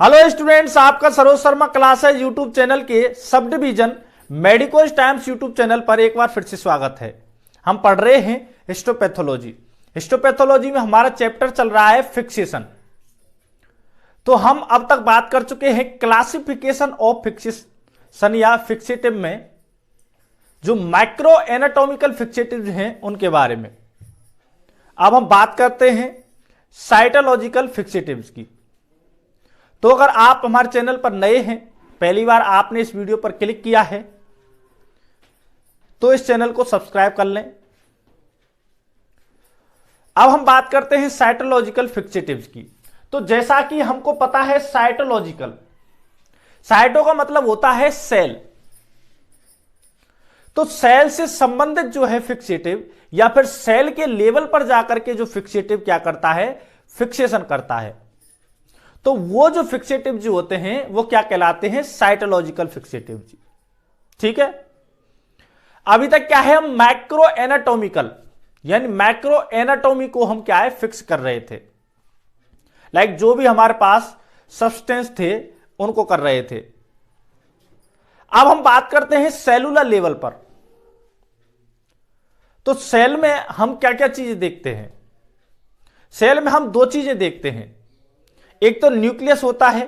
Hello students, आपका Saroj Sharma classes YouTube channel के sub division Medicos Times YouTube channel पर एक बार फिर से स्वागत है। हम पढ़ रहे हैं हिस्टोपैथोलॉजी। हिस्टोपैथोलॉजी में हमारा चैप्टर चल रहा है फिक्सेशन। तो हम अब तक बात कर चुके हैं क्लासिफिकेशन ऑफ फिक्सेशन या फिक्सेटिव में जो माइक्रो एनाटॉमिकल फिक्सेटिव हैं उनके बारे में। अब हम बात करते हैं साइटोलॉजिकल फिक्सेटिव्स की। तो अगर आप हमारे चैनल पर नए हैं, पहली बार आपने इस वीडियो पर क्लिक किया है तो इस चैनल को सब्सक्राइब कर लें। अब हम बात करते हैं साइटोलॉजिकल फिक्सेटिव्स की। तो जैसा कि हमको पता है साइटोलॉजिकल, साइटो का मतलब होता है सेल। तो सेल से संबंधित जो है फिक्सेटिव या फिर सेल के लेवल पर जाकर के जो फिक्सेटिव क्या करता है, फिक्सेशन करता है। तो वो जो फिक्सेटिव जो होते हैं वो क्या कहलाते हैं, साइटोलॉजिकल फिक्सेटिव जी। ठीक है, अभी तक क्या है, हम मैक्रो एनाटॉमिकल यानी मैक्रो एनाटॉमी को हम क्या है, फिक्स कर रहे थे। लाइक जो भी हमारे पास सब्सटेंस थे उनको कर रहे थे। अब हम बात करते हैं सेलुलर लेवल पर। तो सेल में हम क्या क्या चीजें देखते हैं? सेल में हम दो चीजें देखते हैं, एक तो न्यूक्लियस होता है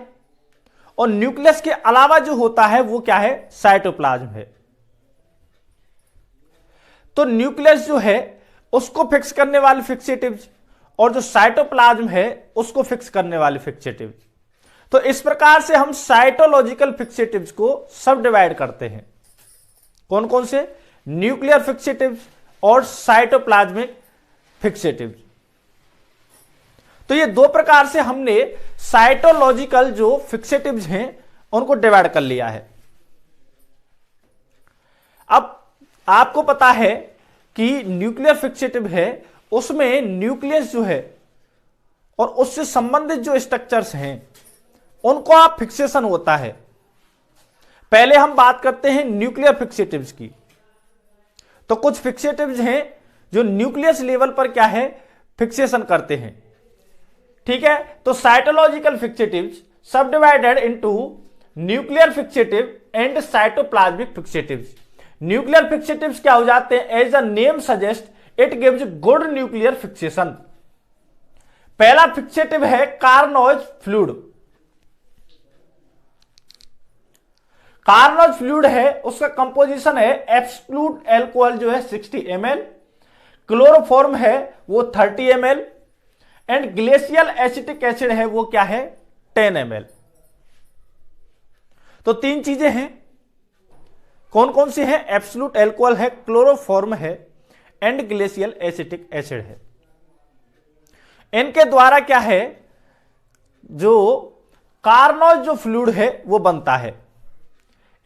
और न्यूक्लियस के अलावा जो होता है वो क्या है, साइटोप्लाज्म है। तो न्यूक्लियस जो है उसको फिक्स करने वाले फिक्सेटिव्स और जो साइटोप्लाज्म है उसको फिक्स करने वाले फिक्सेटिव्स। तो इस प्रकार से हम साइटोलॉजिकल फिक्सेटिव्स को सब डिवाइड करते हैं। कौन कौन से? न्यूक्लियर फिक्सेटिव्स और साइटोप्लाज्मिक फिक्सेटिव्स। तो ये दो प्रकार से हमने साइटोलॉजिकल जो फिक्सेटिव्स हैं उनको डिवाइड कर लिया है। अब आपको पता है कि न्यूक्लियर फिक्सेटिव है उसमें न्यूक्लियस जो है और उससे संबंधित जो स्ट्रक्चर्स हैं उनको आप फिक्सेशन होता है। पहले हम बात करते हैं न्यूक्लियर फिक्सेटिव्स की। तो कुछ फिक्सेटिव्स हैं जो न्यूक्लियस लेवल पर क्या है, फिक्सेशन करते हैं। ठीक है, तो साइटोलॉजिकल फिक्सेटिव्स सब divided into nuclear fixative and cytoplasmic fixatives. Nuclear fixatives क्या हो जाते हैं, as the name suggest it gives good nuclear fixation. पहला फिक्सेटिव है कार्नोज फ्लूइड। कार्नोज फ्लूइड है, उसका कंपोजिशन है एब्सोल्यूट अल्कोहल जो है 60 ml, क्लोरोफॉर्म है वो 30 ml and glacial acetic acid है वो क्या है, 10 ml। तो तीन चीजें हैं, कौन कौन सी हैं? एब्सोल्यूट अल्कोहल है, क्लोरोफॉर्म है एंड ग्लेशियल एसिटिक एसिड है। इनके द्वारा क्या है, जो कार्नोज जो फ्लूइड है वो बनता है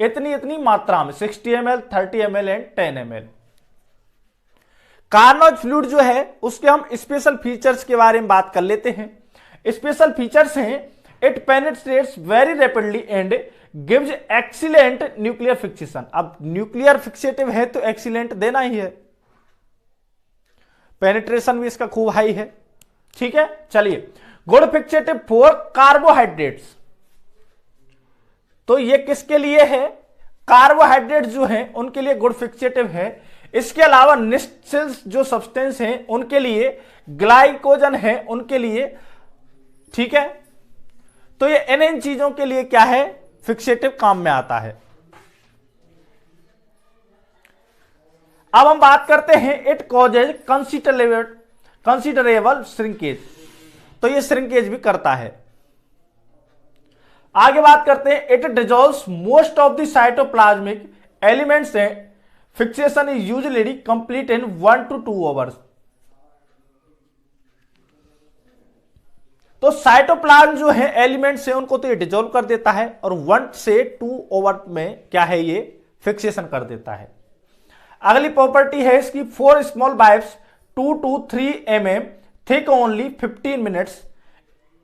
इतनी इतनी मात्रा में, 60 ml, 30 ml and 10 ml। Carnoy's fluid जो है उसके हम स्पेशल फीचर्स के बारे में बात कर लेते हैं। स्पेशल फीचर्स हैं, it penetrates very rapidly and gives excellent nuclear fixation. अब न्यूक्लियर फिक्सेटिव है तो एक्सीलेंट देना ही है, पेनिट्रेशन भी इसका खूब हाई है। ठीक है, चलिए, गुड फिक्सेटिव फॉर कार्बोहाइड्रेट्स। तो ये किसके लिए है? कार्बोहाइड्रेट जो है उनके लिए गुड फिक्सेटिव है। इसके अलावा निश्चित जो सब्सटेंस हैं उनके लिए, ग्लाइकोजन है उनके लिए। ठीक है, तो ये इन चीजों के लिए क्या है, फिक्सेटिव काम में आता है। अब हम बात करते हैं इट कॉजेज कंसिडरेबल श्रिंकेज। तो ये श्रिंकेज भी करता है। आगे बात करते हैं, it dissolves most of the cytoplasmic elements है। Fixation is usually complete in 1 to 2 hours। तो साइटोप्लाज्म जो है एलिमेंट्स है उनको तो ये डिजोल्व कर देता है और 1 से 2 hour में क्या है, ये फिक्सेशन कर देता है। अगली प्रॉपर्टी है इसकी, 4 small bits 2 to 3 mm thick only 15 minutes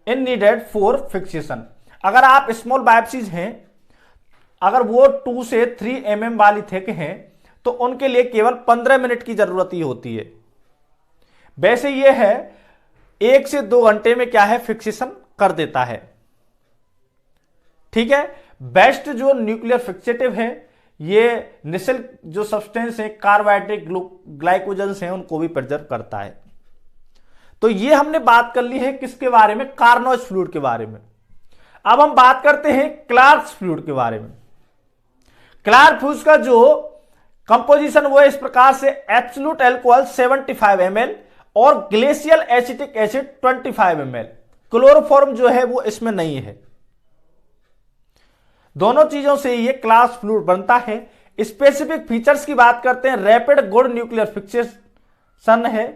in needed for fixation. अगर आप स्मॉल बाइब्सीज हैं, अगर वो 2 से 3 mm वाली थिक हैं तो उनके लिए केवल 15 मिनट की जरूरत ही होती है। वैसे ये है 1 से 2 घंटे में क्या है, फिक्सेशन कर देता है। ठीक है। बेस्ट जो न्यूक्लियर फिक्सेटिव है, ये निसेल जो सब्सटेंस है, कार्बोहाइड्रेट ग्लाइकोजन्स हैं, उनको भी प्रिजर्व करता है। तो ये हमने बात कर ली है किसके बारे में, कार्नोज फ्लूइड के बारे में। अब हम बात करते हैं क्लार्क्स फ्लूइड के बारे में। क्लार्क फ्लूइड का जो कंपोजिशन वो इस प्रकार से, एब्सोल्यूट अल्कोहल 75 ml और glacial acetic acid 25 ml। Chloroform जो है वो इसमें नहीं है। दोनों चीजों से ये क्लार्क्स फ्लूइड बनता है। स्पेसिफिक फीचर्स की बात करते हैं, रैपिड गुड न्यूक्लियर फिक्सेशन है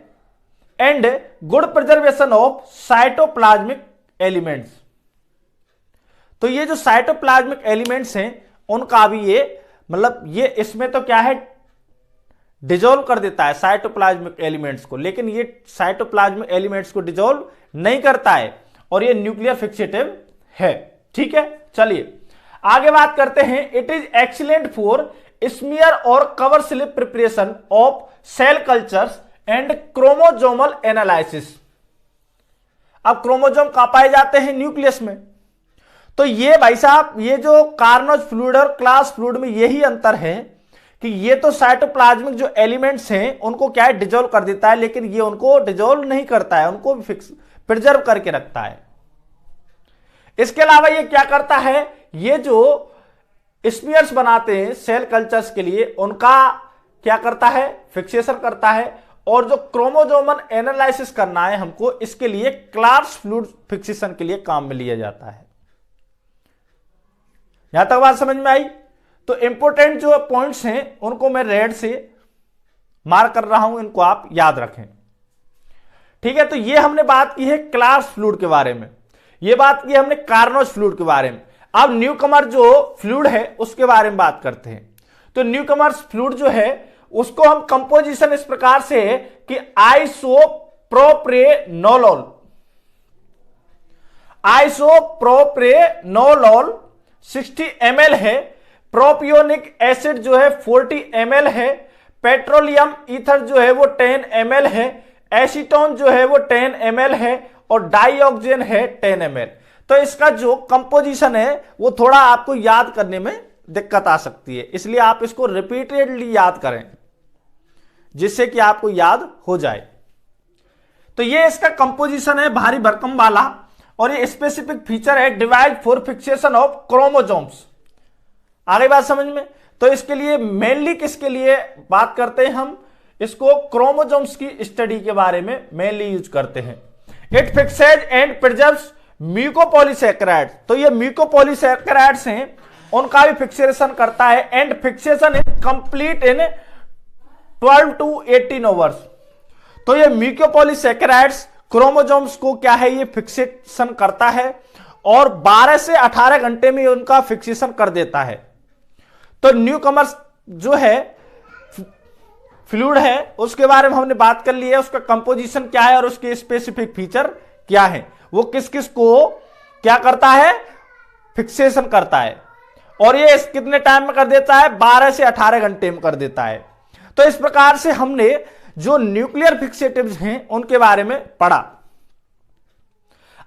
and good preservation of cytoplasmic elements. तो ये जो साइटोप्लाज्मिक एलिमेंट्स हैं उनका भी ये मतलब ये इसमें तो क्या है, डिजोल्व कर देता है साइटोप्लाज्मिक एलिमेंट्स को, लेकिन ये साइटोप्लाज्मिक एलिमेंट्स को डिजोल्व नहीं करता है और ये न्यूक्लियर फिक्सेटिव है। ठीक है, चलिए आगे बात करते हैं। It is excellent for smear और cover slip preparation of cell cultures and chromosomal analysis. अब क्रोमोजोम कहां पाए जाते हैं, न्यूक्लियस में। तो ये भाई साहब, ये जो कार्नोज फ्लूइड और क्लार्क्स फ्लूइड में यही अंतर है कि ये तो साइटोप्लाज्मिक जो एलिमेंट्स हैं उनको क्या है, डिजोल्व कर देता है, लेकिन ये उनको डिजोल्व नहीं करता है, उनको फिक्स प्रिजर्व करके रखता है। इसके अलावा ये क्या करता है, ये जो स्मीयर्स बनाते हैं सेल कल्चर्स के लिए, उनका क्या करता है, फिक्सेशन करता है। और जो क्रोमोजोमल एनालिसिस करना है हमको, इसके लिए क्लार्क्स फ्लूइड फिक्सेशन के लिए काम में लिया जाता है। यहां तक बात समझ में आई। तो इंपॉर्टेंट जो पॉइंट्स हैं उनको मैं रेड से मार्क कर रहा हूं, इनको आप याद रखें। ठीक है, तो ये हमने बात की है क्लार्क्स फ्लूइड के बारे में, ये बात की हमने कार्नोज फ्लूइड के बारे में। अब न्यूकमर जो फ्लूइड है उसके बारे में बात करते हैं। तो न्यूकमर्स फ्लूइड जो है उसको हम कंपोजिशन इस प्रकार से है कि आइसोप्रोप्रेनोलोल 60 ml है, प्रोपियोनिक एसिड जो है 40 ml है, पेट्रोलियम ईथर जो है वो 10 ml है, एसीटोन जो है वो 10 ml है और डाइऑक्सिन है 10 ml। तो इसका जो कंपोजिशन है वो थोड़ा आपको याद करने में दिक्कत आ सकती है, इसलिए आप इसको रिपीटेडली याद करें जिससे कि आपको याद हो जाए। तो ये इसका कंपोजिशन है भारी भरकम वाला, और ये स्पेसिफिक फीचर है divide for fixation of chromosomes. आगे बात समझ में। तो इसके लिए मेनली किसके लिए बात करते हैं हम, इसको क्रोमोजोम्स की स्टडी के बारे में मेनली यूज करते हैं। It fixes and preserves mucopolysaccharides. तो ये म्यूकोपॉलीसैकेराइड्स हैं, उनका भी फिक्सेशन करता है and fixation is complete in 12 to 18 hours. तो ये म्यूकोपॉलीसैकेराइड्स क्रोमोजोम्स को क्या है, ये फिक्सेशन करता है और 12 से 18 घंटे में उनका फिक्सेशन कर देता है। तो न्यूकमर्स जो है फ्लूइड है उसके बारे में हमने बात कर ली है, उसका कंपोजिशन क्या है और उसके स्पेसिफिक फीचर क्या है, वो किस किस को क्या करता है, फिक्सेशन करता है। और ये कितने टाइम में कर देता है, 12 से 18 घंटे में कर देता है। तो इस प्रकार से हमने जो न्यूक्लियर फिक्सेटिव्स हैं उनके बारे में पढ़ा।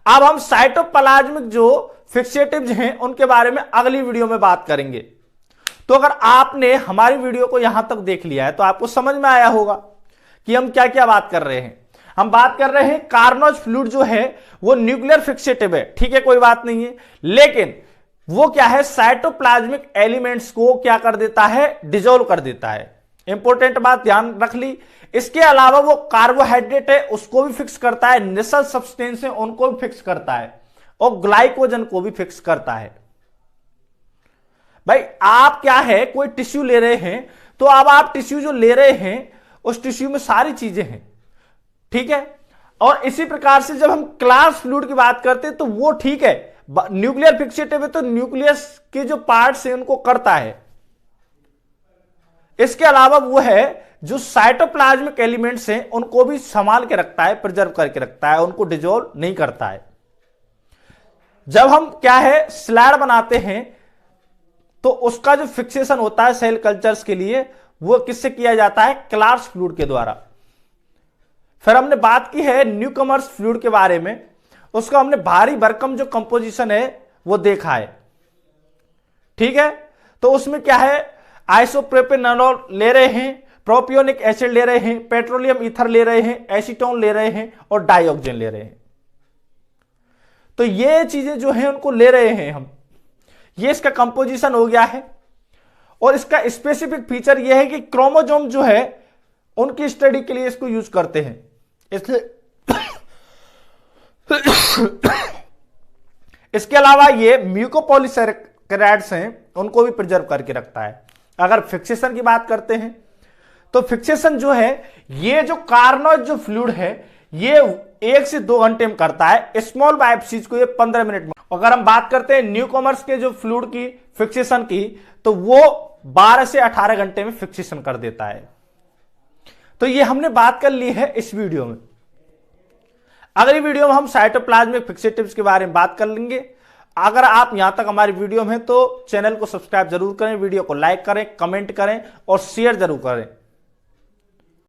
अब हम साइटोप्लाज्मिक जो फिक्सेटिव्स हैं उनके बारे में अगली वीडियो में बात करेंगे। तो अगर आपने हमारी वीडियो को यहां तक देख लिया है तो आपको समझ में आया होगा कि हम क्या क्या बात कर रहे हैं। हम बात कर रहे हैं कार्नोज फ्लूइड जो है वो न्यूक्लियर फिक्सेटिव है, ठीक है, कोई बात नहीं है, लेकिन वो क्या है, साइटोप्लाज्मिक एलिमेंट्स को क्या कर देता है, डिजोल्व कर देता है। इंपॉर्टेंट बात ध्यान रख ली। इसके अलावा वो कार्बोहाइड्रेट है उसको भी फिक्स करता है, नेसल सब्सटेंस है उनको भी फिक्स करता है और ग्लाइकोजन को भी फिक्स करता है। भाई आप क्या है, कोई टिश्यू ले रहे हैं तो अब आप टिश्यू जो ले रहे हैं उस टिश्यू में सारी चीजें हैं, ठीक है। और इसी प्रकार से जब हम क्लार्क्स फ्लूइड की बात करते हैं तो वो ठीक है, न्यूक्लियर फिक्सेटिव है तो न्यूक्लियस के जो पार्ट्स हैं उनको करता है। इसके अलावा वो है जो साइटोप्लाज्मिक एलिमेंट्स हैं उनको भी संभाल के रखता है, प्रिजर्व करके रखता है, उनको डिजोल्व नहीं करता है। जब हम क्या है स्लाइड बनाते हैं तो उसका जो फिक्सेशन होता है सेल कल्चर्स के लिए वो किससे किया जाता है, क्लार्क्स फ्लूइड के द्वारा। फिर हमने बात की है न्यूकमर्स फ्लूइड के बारे में, उसका हमने भारी भरकम जो कंपोजिशन है वो देखा है। ठीक है, तो उसमें क्या है, आइसोप्रोपेनॉल ले रहे हैं, प्रोपियोनिक एसिड ले रहे हैं, पेट्रोलियम ईथर ले रहे हैं, एसीटोन ले रहे हैं और डाइऑक्सिन ले रहे हैं। तो ये चीजें जो हैं उनको ले रहे हैं हम, ये इसका कंपोजिशन हो गया है। और इसका स्पेसिफिक फीचर ये है कि क्रोमोसोम जो है उनकी स्टडी के लिए इसको यूज करते हैं, इसलिए इसके अलावा ये म्यूकोपॉलीसैकेराइड्स हैं उनको भी प्रिजर्व करके रखता है। अगर फिक्सेशन की बात करते हैं तो फिक्सेशन जो है, ये जो कार्नोइड जो फ्लूइड है ये 1 से 2 घंटे में करता है, स्मॉल बायोप्सीज को ये 15 मिनट में। अगर हम बात करते हैं न्यूकॉमर्स के जो फ्लूइड की फिक्सेशन की, तो वो 12 से 18 घंटे में फिक्सेशन कर देता है। तो ये हमने बात कर ली है इस वीडियो में। अगली वीडियो में हम साइटोप्लाज्मिक फिक्सेटिव्स के बारे में बात कर लेंगे। अगर आप यहां तक हमारी वीडियो में हैं तो चैनल को सब्सक्राइब जरूर करें, वीडियो को लाइक करें, कमेंट करें और शेयर जरूर करें।